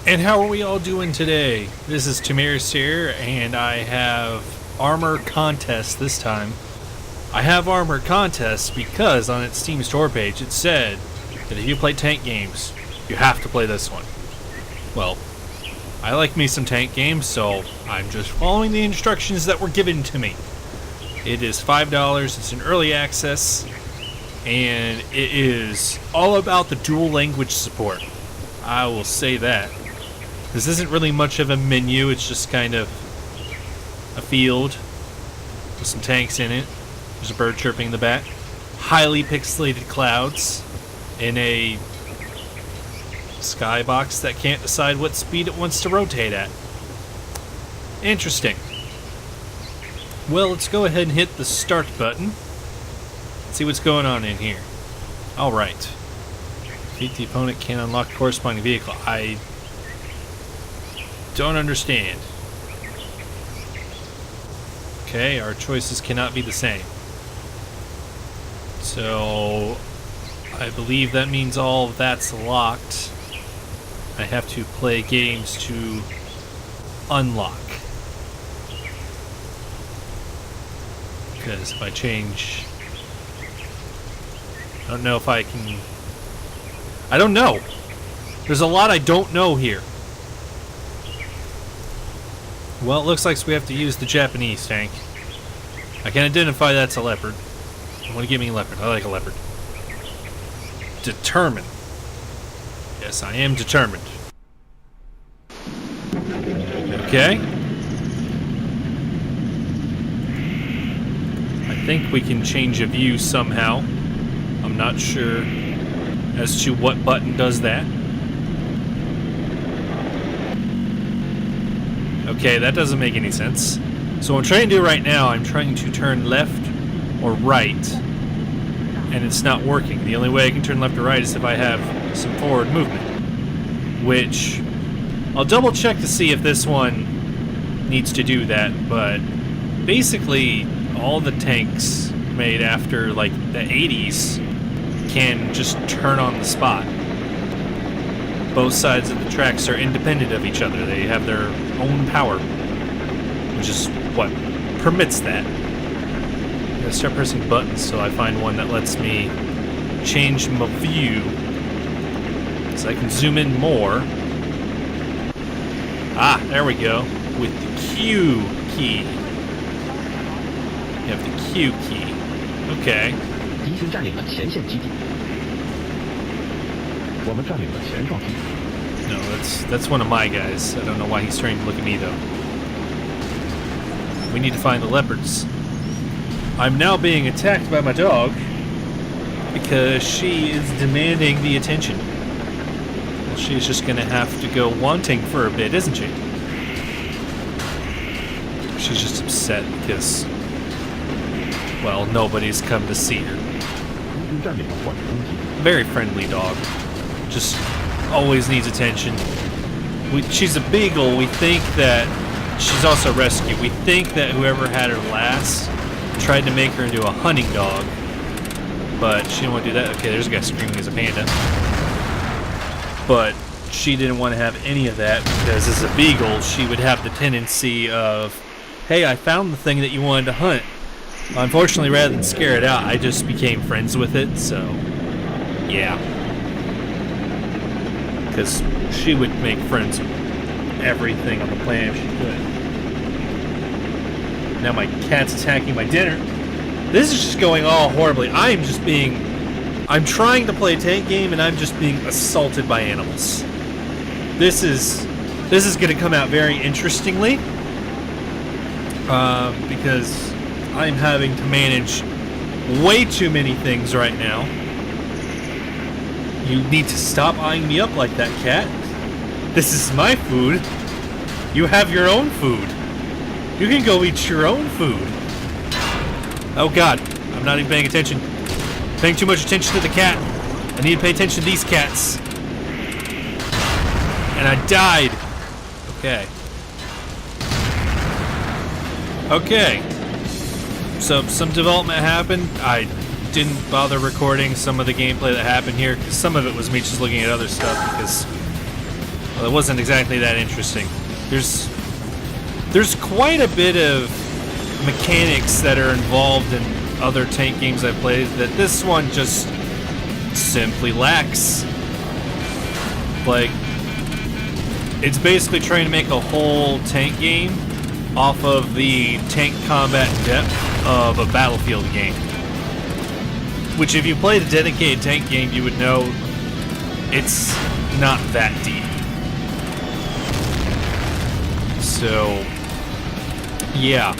And how are we all doing today? This is Temierus here, and I have armor contest this time. I have armor contest because on its Steam store page it said that if you play tank games, you have to play this one. Well, I like me some tank games, so I'm just following the instructions that were given to me. It is $5, it's an early access, and it is all about the dual language support. I will say that. This isn't really much of a menu, it's just kind of a field with some tanks in it. There's a bird chirping in the back. Highly pixelated clouds in a skybox that can't decide what speed it wants to rotate at. Interesting. Well, let's go ahead and hit the start button. See what's going on in here. Alright. Defeat the opponent can unlock corresponding vehicle. I don't understand. Okay, our choices cannot be the same. So, I believe that means all of that's locked. I have to play games to unlock. Because if I change... I don't know if I can... I don't know! There's a lot I don't know here. Well, it looks like we have to use the Japanese tank. I can identify that's a leopard. I want to give me a leopard. I like a leopard. Determined. Yes, I am determined. Okay. I think we can change a view somehow. I'm not sure as to what button does that. Okay, that doesn't make any sense. So what I'm trying to do right now, I'm trying to turn left or right, and it's not working. The only way I can turn left or right is if I have some forward movement, which I'll double check to see if this one needs to do that, but basically all the tanks made after like the 80s can just turn on the spot. Both sides of the tracks are independent of each other. They have their own power, which is what permits that. I'm gonna start pressing buttons so I find one that lets me change my view so I can zoom in more. Ah, there we go. With the Q key. You have the Q key. Okay. No, that's one of my guys. I don't know why he's trying to look at me, though. We need to find the leopards. I'm now being attacked by my dog because she is demanding the attention. Well, she's just going to have to go wanting for a bit, isn't she? She's just upset because, well, nobody's come to see her. Very friendly dog. Just always needs attention. She's a beagle. We think that she's also a rescue. We think that whoever had her last tried to make her into a hunting dog, but she didn't want to do that. Okay, there's a guy screaming as a panda. But she didn't want to have any of that because as a beagle, she would have the tendency of, hey, I found the thing that you wanted to hunt. Unfortunately, rather than scare it out, I just became friends with it, so yeah. Because she would make friends with everything on the planet if she could. Now my cat's attacking my dinner. This is just going all horribly. I'm trying to play a tank game and I'm just being assaulted by animals. This is going to come out very interestingly. Because I'm having to manage way too many things right now. You need to stop eyeing me up like that, cat. This is my food. You have your own food. You can go eat your own food. Oh god, I'm not even paying attention. Paying too much attention to the cat. I need to pay attention to these cats. And I died. Okay. Okay. So some development happened. I didn't bother recording some of the gameplay that happened here because some of it was me just looking at other stuff because Well, it wasn't exactly that interesting. There's quite a bit of mechanics that are involved in other tank games I've played that this one just simply lacks. Like, it's basically trying to make a whole tank game off of the tank combat depth of a Battlefield game. Which, if you played a dedicated tank game, you would know it's not that deep. So, yeah,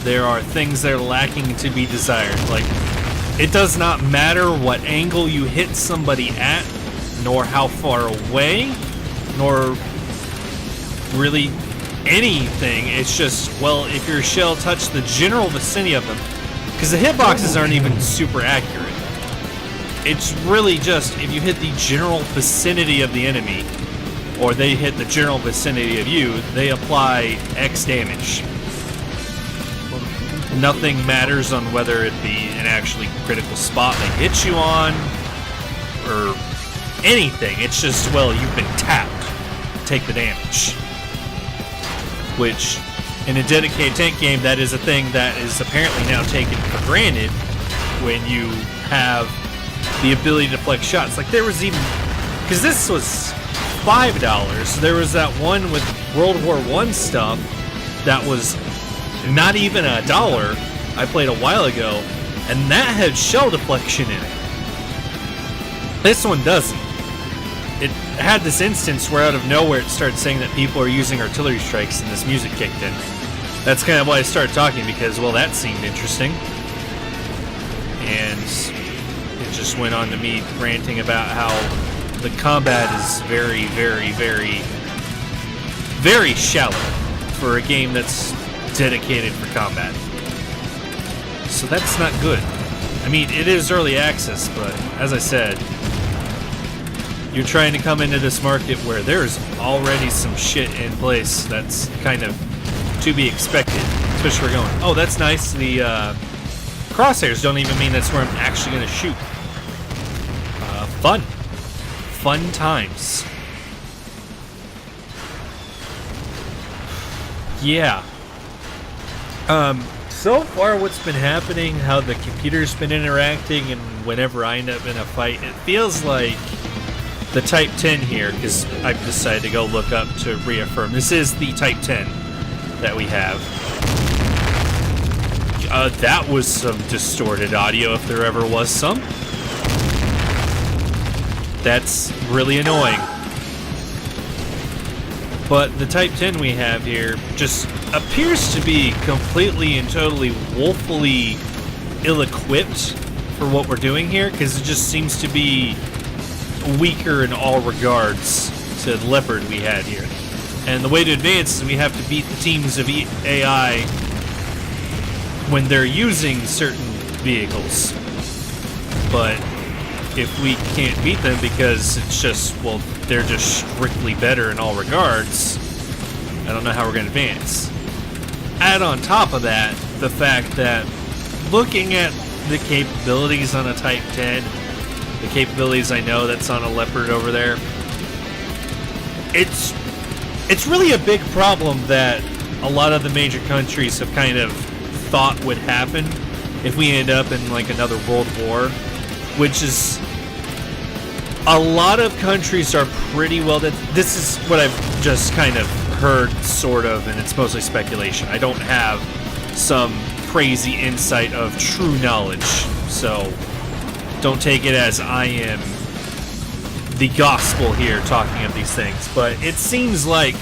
there are things that are lacking to be desired. Like, it does not matter what angle you hit somebody at, nor how far away, nor really anything. It's just, well, if your shell touched the general vicinity of them, because the hitboxes aren't even super accurate. It's really just, if you hit the general vicinity of the enemy, or they hit the general vicinity of you, they apply X damage. Nothing matters on whether it be an actually critical spot they hit you on, or anything. It's just, well, you've been tapped. Take the damage. Which, in a dedicated tank game, that is a thing that is apparently now taken for granted when you have the ability to deflect shots. Like, there was even, because this was $5, there was that one with World War I stuff that was not even $1 I played a while ago, and that had shell deflection in it. This one doesn't. It had this instance where out of nowhere it started saying that people are using artillery strikes and this music kicked in. That's kind of why I started talking, because, well, that seemed interesting. And it just went on to me ranting about how the combat is very, very, very, very shallow for a game that's dedicated for combat. So that's not good. I mean, it is early access, but as I said, you're trying to come into this market where there's already some shit in place that's kind of to be expected. Especially for going, oh, that's nice. The crosshairs don't even mean that's where I'm actually going to shoot. Fun. Fun times. Yeah. So far what's been happening, how the computer's been interacting, and whenever I end up in a fight, it feels like the Type 10 here, because I've decided to go look up to reaffirm. This is the Type 10 that we have. That was some distorted audio, if there ever was some. That's really annoying. But the Type 10 we have here just appears to be completely and totally woefully ill-equipped for what we're doing here, because it just seems to be weaker in all regards to the Leopard we had here. And the way to advance is we have to beat the teams of AI when they're using certain vehicles. But if we can't beat them because it's just, well, they're just strictly better in all regards, I don't know how we're going to advance. Add on top of that the fact that looking at the capabilities on a Type 10, the capabilities I know that's on a Leopard over there, it's really a big problem that a lot of the major countries have kind of thought would happen if we end up in like another world war, which is a lot of countries are pretty well that this is what I've just kind of heard, sort of, and it's mostly speculation. I don't have some crazy insight of true knowledge, so don't take it as I am the gospel here talking of these things. But it seems like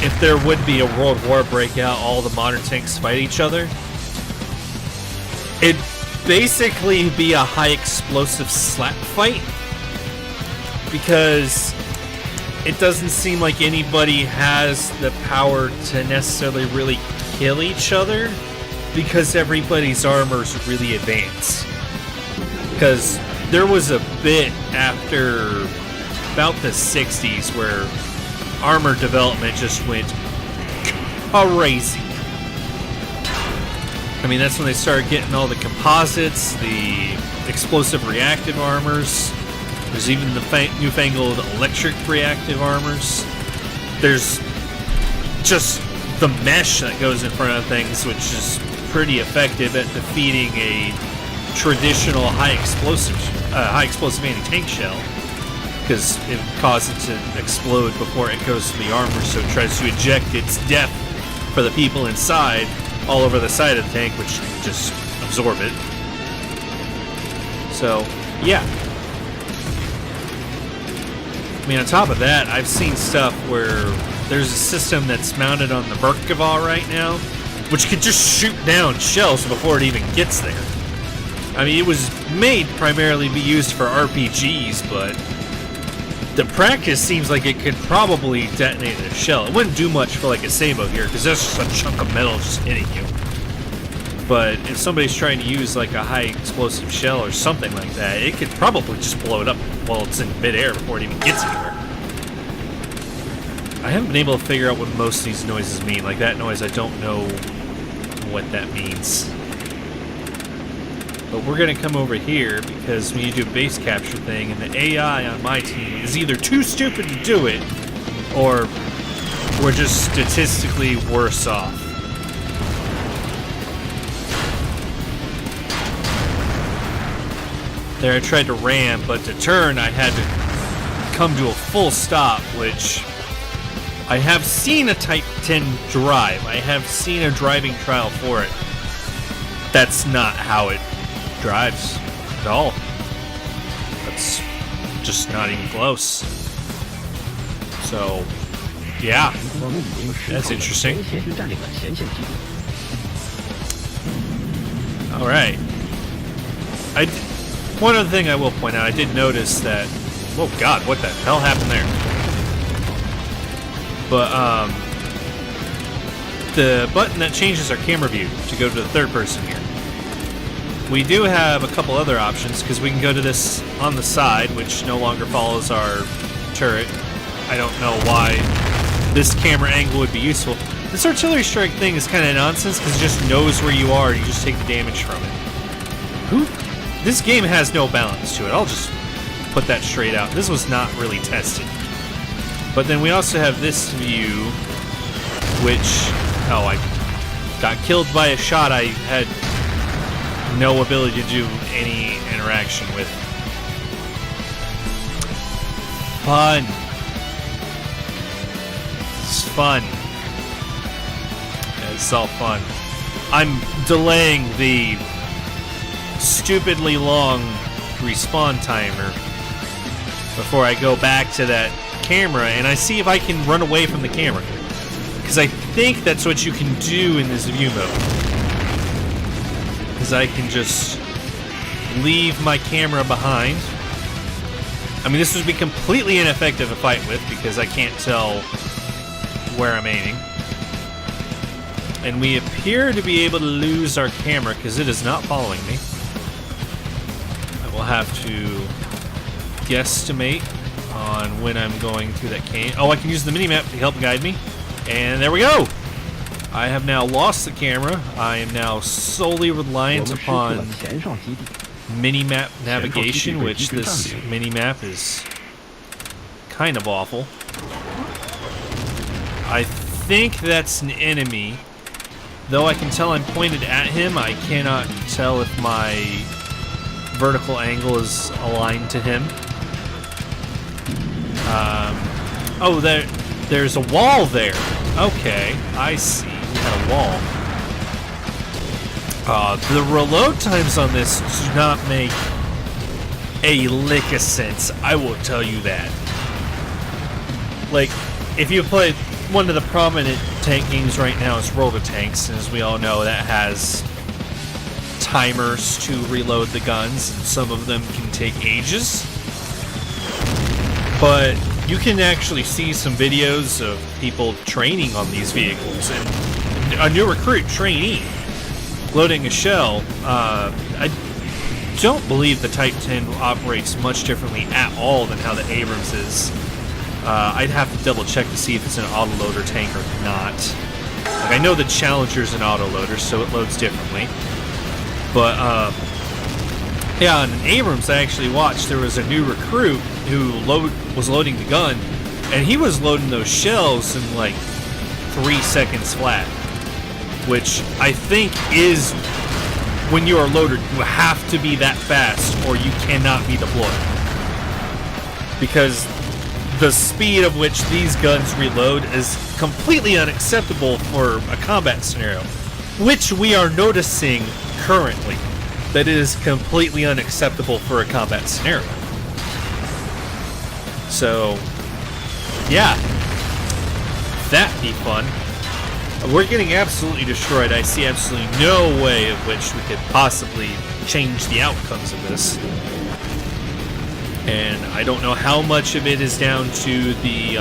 if there would be a world war breakout, all the modern tanks fight each other, it'd basically be a high explosive slap fight, because it doesn't seem like anybody has the power to necessarily really kill each other, because everybody's armor's really advanced. Because there was a bit after about the 60s where armor development just went crazy. I mean, that's when they started getting all the composites, the explosive reactive armors, There's even the newfangled electric reactive armors. There's just the mesh that goes in front of things, which is pretty effective at defeating a traditional high explosive anti-tank shell, because it causes it to explode before it goes to the armor, so it tries to eject its depth for the people inside all over the side of the tank, which can just absorb it. So, yeah. I mean, on top of that, I've seen stuff where there's a system that's mounted on the Merkava right now, which could just shoot down shells before it even gets there. I mean, it was made primarily to be used for RPGs, but the practice seems like it could probably detonate a shell. It wouldn't do much for like a Sabo here, because that's just a chunk of metal just hitting you. But if somebody's trying to use like a high explosive shell or something like that, it could probably just blow it up while it's in midair before it even gets anywhere. I haven't been able to figure out what most of these noises mean. Like that noise, I don't know what that means. But we're going to come over here because we need to do a base capture thing, and the AI on my team is either too stupid to do it, or we're just statistically worse off. There I tried to ram, but to turn I had to come to a full stop, which I have seen a Type 10 drive. I have seen a driving trial for it. That's not how it drives at all. That's just not even close. So, yeah, that's interesting. All right. One other thing I will point out, I did notice that. Oh God, what the hell happened there? But the button that changes our camera view to go to the third person here. We do have a couple other options, because we can go to this on the side, which no longer follows our turret. I don't know why this camera angle would be useful. This artillery strike thing is kind of nonsense, because it just knows where you are and you just take the damage from it. This game has no balance to it. I'll just put that straight out. This was not really tested. But then we also have this view, which... Oh, I got killed by a shot I had no ability to do any interaction with. Fun. It's fun. Yeah, it's all fun. I'm delaying the stupidly long respawn timer before I go back to that camera, and I see if I can run away from the camera, because I think that's what you can do in this view mode. Because I can just leave my camera behind. I mean, this would be completely ineffective to fight with, because I can't tell where I'm aiming. And we appear to be able to lose our camera because it is not following me. I will have to guesstimate on when I'm going through that cane. Oh, I can use the minimap to help guide me. And there we go! I have now lost the camera. I am now solely reliant upon minimap navigation, which this minimap is kind of awful. I think that's an enemy. Though I can tell I'm pointed at him, I cannot tell if my vertical angle is aligned to him. Oh, there's a wall there. Okay, I see. We had a wall. The reload times on this do not make a lick of sense. I will tell you that. Like, if you play one of the prominent tank games right now is Roller Tanks, and as we all know, that has timers to reload the guns, and some of them can take ages. But you can actually see some videos of people training on these vehicles, and a new recruit trainee loading a shell. I don't believe the Type 10 operates much differently at all than how the Abrams is. I'd have to double check to see if it's an autoloader tank or not. Like, I know the Challenger's an autoloader, so it loads differently. But Yeah, and in Abrams, I actually watched, there was a new recruit who was loading the gun, and he was loading those shells in like 3 seconds flat, which I think is, when you are loaded, you have to be that fast or you cannot be deployed. Because the speed of which these guns reload is completely unacceptable for a combat scenario, which we are noticing currently. That is completely unacceptable for a combat scenario. So, yeah, that'd be fun. We're getting absolutely destroyed. I see absolutely no way of which we could possibly change the outcomes of this. And I don't know how much of it is down to the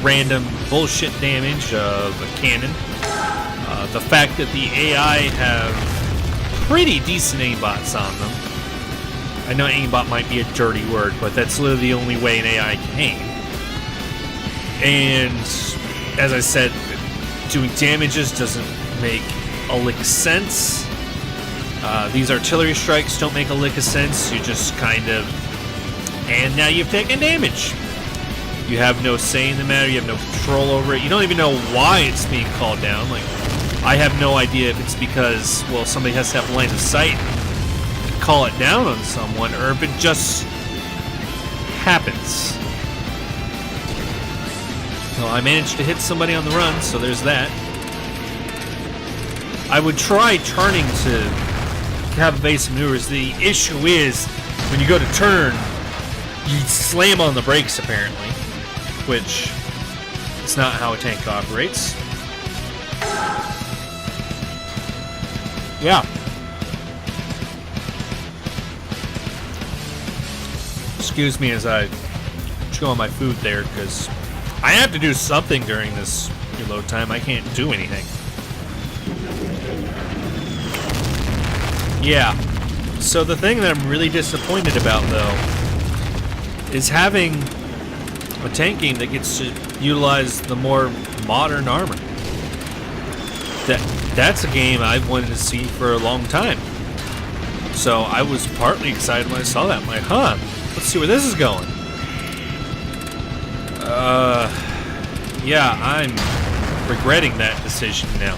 random bullshit damage of a cannon. The fact that the AI have pretty decent aimbots on them. I know aimbot might be a dirty word, but that's literally the only way an AI can aim. And as I said, doing damages doesn't make a lick of sense. These artillery strikes don't make a lick of sense. You just kind of... And now you've taken damage. You have no say in the matter. You have no control over it. You don't even know why it's being called down. Like, I have no idea if it's because, well, somebody has to have line of sight to call it down on someone, or if it just happens. Well, I managed to hit somebody on the run, so there's that. I would try turning to have evasive maneuvers. The issue is, when you go to turn, you slam on the brakes, apparently, which is not how a tank operates. Yeah. Excuse me as I chew on my food there, because I have to do something during this reload time. I can't do anything. Yeah. So the thing that I'm really disappointed about, though, is having a tank game that gets to utilize the more modern armor. That's a game I've wanted to see for a long time. So I was partly excited when I saw that. I'm like, huh, let's see where this is going. Yeah, I'm regretting that decision now.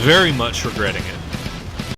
Very much regretting it.